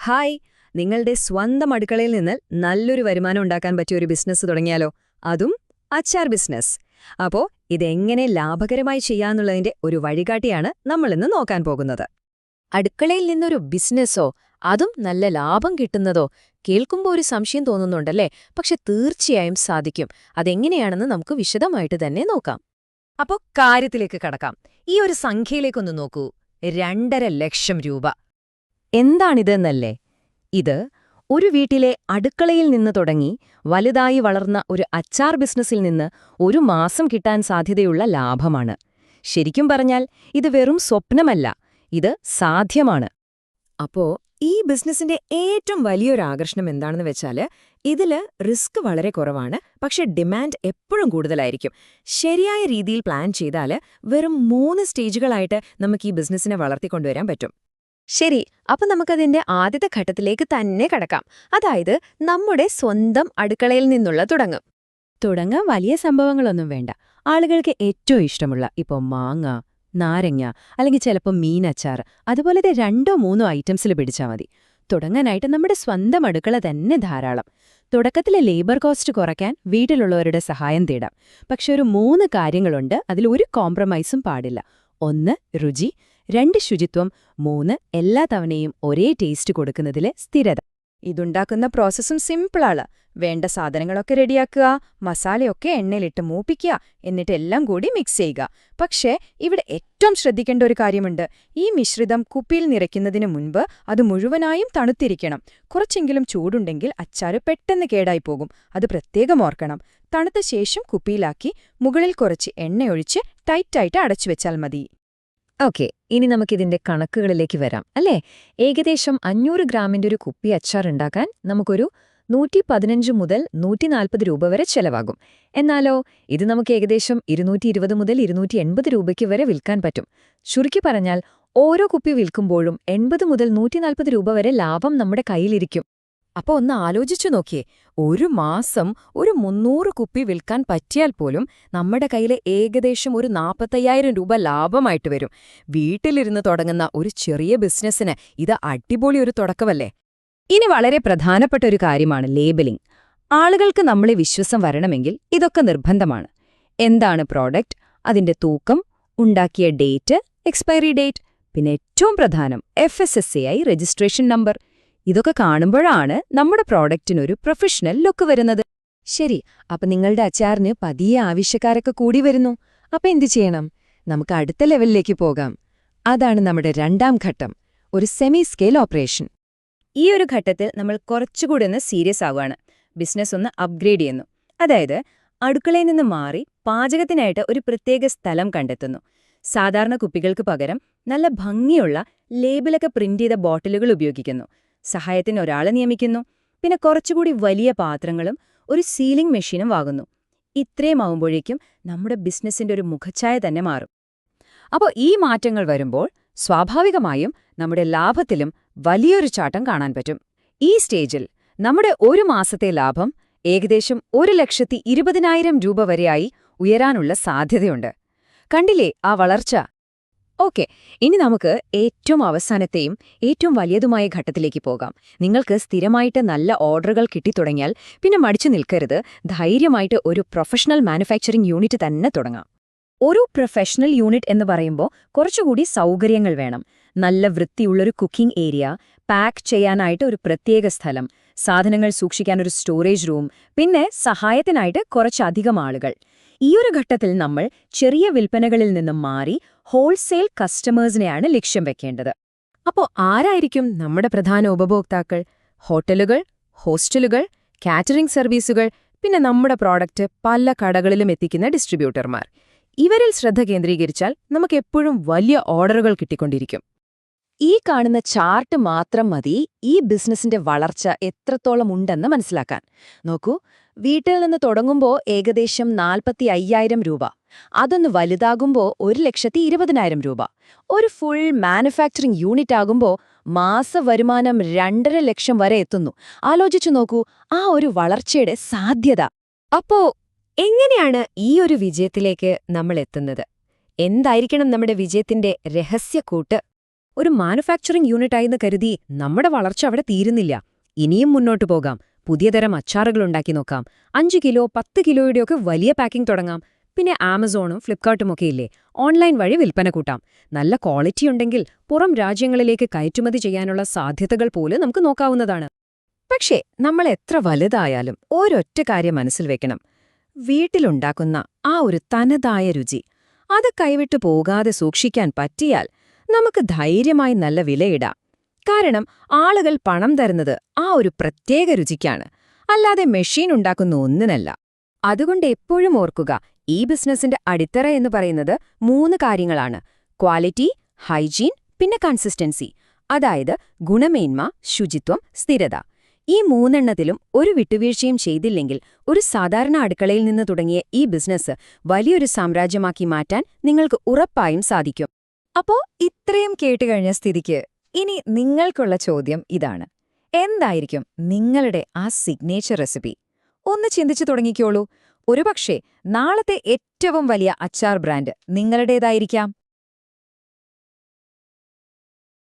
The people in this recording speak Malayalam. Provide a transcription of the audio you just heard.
ഹായ്, നിങ്ങളുടെ സ്വന്തം അടുക്കളയിൽ നിന്ന് നല്ലൊരു വരുമാനം ഉണ്ടാക്കാൻ പറ്റിയ ഒരു ബിസിനസ് തുടങ്ങിയാലോ? അതും അച്ചാർ ബിസിനസ്. അപ്പോ ഇതെങ്ങനെ ലാഭകരമായി ചെയ്യാന്നുള്ളതിന്റെ ഒരു വഴികാട്ടിയാണ് നമ്മളിന്ന് നോക്കാൻ പോകുന്നത്. അടുക്കളയിൽ നിന്നൊരു ബിസിനസ്സോ, അതും നല്ല ലാഭം കിട്ടുന്നതോ കേൾക്കുമ്പോൾ ഒരു സംശയം തോന്നുന്നുണ്ടല്ലേ? പക്ഷെ തീർച്ചയായും സാധിക്കും. അതെങ്ങനെയാണെന്ന് നമുക്ക് വിശദമായിട്ട് തന്നെ നോക്കാം. അപ്പോ കാര്യത്തിലേക്ക് കടക്കാം. ഈ ഒരു സംഖ്യയിലേക്കൊന്ന് നോക്കൂ. 2.5 ലക്ഷം രൂപ. എന്താണിതെന്നല്ലേ? ഇത് ഒരു വീട്ടിലെ അടുക്കളയിൽ നിന്ന് തുടങ്ങി വലുതായി വളർന്ന ഒരു അച്ചാർ ബിസിനസ്സിൽ നിന്ന് ഒരു മാസം കിട്ടാൻ സാധ്യതയുള്ള ലാഭമാണ്. ശരിക്കും പറഞ്ഞാൽ ഇത് വെറും സ്വപ്നമല്ല, ഇത് സാധ്യമാണ്. അപ്പോ ഈ ബിസിനസിന്റെ ഏറ്റവും വലിയൊരു ആകർഷണം എന്താണെന്ന് വെച്ചാല് ഇതില് റിസ്ക് വളരെ കുറവാണ്, പക്ഷെ ഡിമാൻഡ് എപ്പോഴും കൂടുതലായിരിക്കും. ശരിയായ രീതിയിൽ പ്ലാൻ ചെയ്താല് വെറും 3 സ്റ്റേജുകളായിട്ട് നമുക്ക് ഈ ബിസിനസിനെ വളർത്തിക്കൊണ്ടുവരാൻ പറ്റും. ശരി, അപ്പൊ നമുക്കതിന്റെ ആദ്യത്തെ ഘട്ടത്തിലേക്ക് തന്നെ കടക്കാം. അതായത് നമ്മുടെ സ്വന്തം അടുക്കളയിൽ നിന്നുള്ള തുടങ്ങാൻ വലിയ സംഭവങ്ങളൊന്നും വേണ്ട. ആളുകൾക്ക് ഏറ്റവും ഇഷ്ടമുള്ള ഇപ്പൊ മാങ്ങ, നാരങ്ങ അല്ലെങ്കിൽ ചിലപ്പോൾ മീനച്ചാർ, അതുപോലത്തെ 2-3 ഐറ്റംസിൽ പിടിച്ചാൽ മതി. തുടങ്ങാനായിട്ട് നമ്മുടെ സ്വന്തം അടുക്കള തന്നെ ധാരാളം. തുടക്കത്തിലെ ലേബർ കോസ്റ്റ് കുറയ്ക്കാൻ വീട്ടിലുള്ളവരുടെ സഹായം തേടാം. പക്ഷെ ഒരു 3 കാര്യങ്ങളുണ്ട്, അതിലൊരു കോംപ്രമൈസും പാടില്ല. 1 രുചി, 2 ശുചിത്വം, 3 എല്ലാ തവണയും ഒരേ ടേസ്റ്റ് കൊടുക്കുന്നതിലെ സ്ഥിരത. ഇതുണ്ടാക്കുന്ന പ്രോസസ്സും സിമ്പിളാണ്. വേണ്ട സാധനങ്ങളൊക്കെ റെഡിയാക്കുക, മസാലയൊക്കെ എണ്ണയിലിട്ട് മൂപ്പിക്കുക, എന്നിട്ട് എല്ലാം കൂടി മിക്സ് ചെയ്യുക. പക്ഷേ ഇവിടെ ഏറ്റവും ശ്രദ്ധിക്കേണ്ട ഒരു കാര്യമുണ്ട്. ഈ മിശ്രിതം കുപ്പിയിൽ നിറയ്ക്കുന്നതിന് മുൻപ് അത് മുഴുവനായും തണുത്തിരിക്കണം. കുറച്ചെങ്കിലും ചൂടുണ്ടെങ്കിൽ അച്ചാറ് പെട്ടെന്ന് കേടായിപ്പോകും. അത് പ്രത്യേകം ഓർക്കണം. തണുത്ത ശേഷം കുപ്പിയിലാക്കി മുകളിൽ കുറച്ച് എണ്ണയൊഴിച്ച് ടൈറ്റായിട്ട് അടച്ചുവെച്ചാൽ മതി. ഓക്കെ, ഇനി നമുക്കിതിന്റെ കണക്കുകളിലേക്ക് വരാം, അല്ലേ? ഏകദേശം 500 ഗ്രാമിന്റെ ഒരു കുപ്പി അച്ചാർ ഉണ്ടാക്കാൻ നമുക്കൊരു 115 മുതൽ 140 രൂപ വരെ ചെലവാകും. എന്നാലോ ഇത് നമുക്ക് ഏകദേശം 220 മുതൽ 280 രൂപയ്ക്ക് വരെ വിൽക്കാൻ പറ്റും. ചുരുക്കി പറഞ്ഞാൽ ഓരോ കുപ്പി വിൽക്കുമ്പോഴും 80 മുതൽ 140 രൂപ വരെ ലാഭം നമ്മുടെ കയ്യിലിരിക്കും. അപ്പൊ ഒന്ന് ആലോചിച്ചു നോക്കിയേ, ഒരു മാസം ഒരു 300 കുപ്പി വിൽക്കാൻ പറ്റിയാൽ പോലും നമ്മുടെ കയ്യിലെ ഏകദേശം ഒരു 45,000 രൂപ ലാഭമായിട്ട് വരും. വീട്ടിലിരുന്ന് തുടങ്ങുന്ന ഒരു ചെറിയ ബിസിനസ്സിന് ഇത് അടിപൊളി ഒരു തുടക്കമല്ലേ? ഇനി വളരെ പ്രധാനപ്പെട്ട ഒരു കാര്യമാണ് ലേബലിംഗ്. ആളുകൾക്ക് നമ്മളെ വിശ്വാസം വരണമെങ്കിൽ ഇതൊക്കെ നിർബന്ധമാണ്. എന്താണ് പ്രോഡക്റ്റ്, അതിന്റെ തൂക്കം, ഉണ്ടാക്കിയ ഡേറ്റ്, എക്സ്പയറി ഡേറ്റ്, പിന്നെ ഏറ്റവും പ്രധാനം FSSAI രജിസ്ട്രേഷൻ നമ്പർ. ഇതൊക്കെ കാണുമ്പോഴാണ് നമ്മുടെ പ്രോഡക്റ്റിനൊരു പ്രൊഫഷണൽ ലുക്ക് വരുന്നത്. ശരി, അപ്പൊ നിങ്ങളുടെ അച്ചാറിന് പതിയെ ആവശ്യക്കാരൊക്കെ കൂടി വരുന്നു. അപ്പൊ എന്തു ചെയ്യണം? നമുക്ക് അടുത്ത ലെവലിലേക്ക് പോകാം. അതാണ് നമ്മുടെ 2ാം ഘട്ടം, ഒരു സെമി സ്കെയിൽ ഓപ്പറേഷൻ. ഈ ഒരു ഘട്ടത്തിൽ നമ്മൾ കുറച്ചുകൂടി ഒന്ന് സീരിയസ് ആവുകയാണ്. ബിസിനസ് ഒന്ന് അപ്ഗ്രേഡ് ചെയ്യുന്നു. അതായത് അടുക്കളയിൽ നിന്ന് മാറി പാചകത്തിനായിട്ട് ഒരു പ്രത്യേക സ്ഥലം കണ്ടെത്തുന്നു. സാധാരണ കുപ്പികൾക്ക് പകരം നല്ല ഭംഗിയുള്ള ലേബിളൊക്കെ പ്രിന്റ് ചെയ്ത ബോട്ടിലുകൾ ഉപയോഗിക്കുന്നു. സഹായത്തിന് ഒരാളെ നിയമിക്കുന്നു. പിന്നെ കുറച്ചുകൂടി വലിയ പാത്രങ്ങളും ഒരു സീലിംഗ് മെഷീനും വാങ്ങുന്നു. ഇത്രയും ആവുമ്പോഴേക്കും നമ്മുടെ ബിസിനസ്സിന്റെ ഒരു മുഖച്ഛായ തന്നെ മാറും. അപ്പോൾ ഈ മാറ്റങ്ങൾ വരുമ്പോൾ സ്വാഭാവികമായും നമ്മുടെ ലാഭത്തിലും വലിയൊരു ചാട്ടം കാണാൻ പറ്റും. ഈ സ്റ്റേജിൽ നമ്മുടെ ഒരു മാസത്തെ ലാഭം ഏകദേശം 1,20,000 രൂപ വരെയായി ഉയരാനുള്ള സാധ്യതയുണ്ട്. കണ്ടില്ലേ ആ വളർച്ച? ഓക്കെ, ഇനി നമുക്ക് ഏറ്റവും അവസാനത്തെയും ഏറ്റവും വലിയതുമായ ഘട്ടത്തിലേക്ക് പോകാം. നിങ്ങൾക്ക് സ്ഥിരമായിട്ട് നല്ല ഓർഡറുകൾ കിട്ടിത്തുടങ്ങിയാൽ പിന്നെ മടിച്ചു നിൽക്കരുത്. ധൈര്യമായിട്ട് ഒരു പ്രൊഫഷണൽ മാനുഫാക്ചറിംഗ് യൂണിറ്റ് തന്നെ തുടങ്ങാം. ഒരു പ്രൊഫഷണൽ യൂണിറ്റ് എന്ന് പറയുമ്പോൾ കുറച്ചുകൂടി സൗകര്യങ്ങൾ വേണം. നല്ല വൃത്തിയുള്ളൊരു കുക്കിംഗ് ഏരിയ, പാക്ക് ചെയ്യാനായിട്ട് ഒരു പ്രത്യേക സ്ഥലം, സാധനങ്ങൾ സൂക്ഷിക്കാൻ ഒരു സ്റ്റോറേജ് റൂം, പിന്നെ സഹായത്തിനായിട്ട് കുറച്ചധികം ആളുകൾ. ഈയൊരു ഘട്ടത്തിൽ നമ്മൾ ചെറിയ വിൽപ്പനകളിൽ നിന്നും മാറി ഹോൾസെയിൽ കസ്റ്റമേഴ്സിനെയാണ് ലക്ഷ്യം വെക്കേണ്ടത്. അപ്പോൾ ആരായിരിക്കും നമ്മുടെ പ്രധാന ഉപഭോക്താക്കൾ? ഹോട്ടലുകൾ, ഹോസ്റ്റലുകൾ, കാറ്ററിംഗ് സർവീസുകൾ, പിന്നെ നമ്മുടെ പ്രോഡക്റ്റ് പല കടകളിലും എത്തിക്കുന്ന ഡിസ്ട്രിബ്യൂട്ടർമാർ. ഇവരിൽ ശ്രദ്ധ കേന്ദ്രീകരിച്ചാൽ നമുക്കെപ്പോഴും വലിയ ഓർഡറുകൾ കിട്ടിക്കൊണ്ടിരിക്കും. ഈ കാണുന്ന ചാർട്ട് മാത്രം മതി ഈ ബിസിനസിന്റെ വളർച്ച എത്രത്തോളം ഉണ്ടെന്ന് മനസ്സിലാക്കാൻ. നോക്കൂ, വീട്ടിൽ നിന്ന് തുടങ്ങുമ്പോൾ ഏകദേശം 45,000 രൂപ, അതൊന്ന് വലുതാകുമ്പോൾ 1,20,000 രൂപ, ഒരു ഫുൾ മാനുഫാക്ചറിംഗ് യൂണിറ്റ് ആകുമ്പോൾ മാസവരുമാനം 2.5 ലക്ഷം വരെ എത്തുന്നു. ആലോചിച്ചു നോക്കൂ ആ ഒരു വളർച്ചയുടെ സാധ്യത. അപ്പോ എങ്ങനെയാണ് ഈ ഒരു വിജയത്തിലേക്ക് നമ്മൾ എത്തുന്നത്? എന്തായിരിക്കണം നമ്മുടെ വിജയത്തിന്റെ രഹസ്യക്കൂട്ട്? ഒരു മാനുഫാക്ചറിംഗ് യൂണിറ്റായെന്ന് കരുതി നമ്മുടെ വളർച്ച അവിടെ തീരുന്നില്ല. ഇനിയും മുന്നോട്ടു പോകാം. പുതിയ തരം അച്ചാറുകളുണ്ടാക്കി നോക്കാം. 5 കിലോ 10 കിലോയുടെയൊക്കെ വലിയ പാക്കിംഗ് തുടങ്ങാം. പിന്നെ ആമസോണും ഫ്ലിപ്കാർട്ടുമൊക്കെ ഇല്ലേ, ഓൺലൈൻ വഴി വിൽപ്പന കൂട്ടാം. നല്ല ക്വാളിറ്റി ഉണ്ടെങ്കിൽ പുറം രാജ്യങ്ങളിലേക്ക് കയറ്റുമതി ചെയ്യാനുള്ള സാധ്യതകൾ പോലും നമുക്ക് നോക്കാവുന്നതാണ്. പക്ഷേ നമ്മൾ എത്ര വലുതായാലും ഒരൊറ്റ കാര്യം മനസ്സിൽ വെക്കണം. വീട്ടിലുണ്ടാക്കുന്ന ആ ഒരു തനതായ രുചി, അത് കൈവിട്ടു പോകാതെ സൂക്ഷിക്കാൻ പറ്റിയാൽ നമുക്ക് ധൈര്യമായി നല്ല വിലയിടാം. കാരണം ആളുകൾ പണം തരുന്നത് ആ ഒരു പ്രത്യേക രുചിക്കാണ്, അല്ലാതെ മെഷീൻ ഉണ്ടാക്കുന്ന ഒന്നിനല്ല. അതുകൊണ്ട് എപ്പോഴും ഓർക്കുക, ഈ ബിസിനസിന്റെ അടിത്തറ എന്ന് പറയുന്നത് 3 കാര്യങ്ങളാണ്: ക്വാളിറ്റി, ഹൈജീൻ, പിന്നെ കൺസിസ്റ്റൻസി. അതായത് ഗുണമേന്മ, ശുചിത്വം, സ്ഥിരത. ഈ 3 ഒരു വിട്ടുവീഴ്ചയും ചെയ്തില്ലെങ്കിൽ ഒരു സാധാരണ അടുക്കളയിൽ നിന്ന് തുടങ്ങിയ ഈ ബിസിനസ് വലിയൊരു സാമ്രാജ്യമാക്കി മാറ്റാൻ നിങ്ങൾക്ക് ഉറപ്പായും സാധിക്കും. അപ്പോ ഇത്രയും കേട്ടുകഴിഞ്ഞ സ്ഥിതിക്ക് ഇനി നിങ്ങൾക്കുള്ള ചോദ്യം ഇതാണ്: എന്തായിരിക്കും നിങ്ങളുടെ ആ സിഗ്നേച്ചർ റെസിപ്പി? ഒന്ന് ചിന്തിച്ചു തുടങ്ങിക്കോളൂ. ഒരുപക്ഷേ നാളത്തെ ഏറ്റവും വലിയ അച്ചാർ ബ്രാൻഡ് നിങ്ങളുടേതായിരിക്കാം.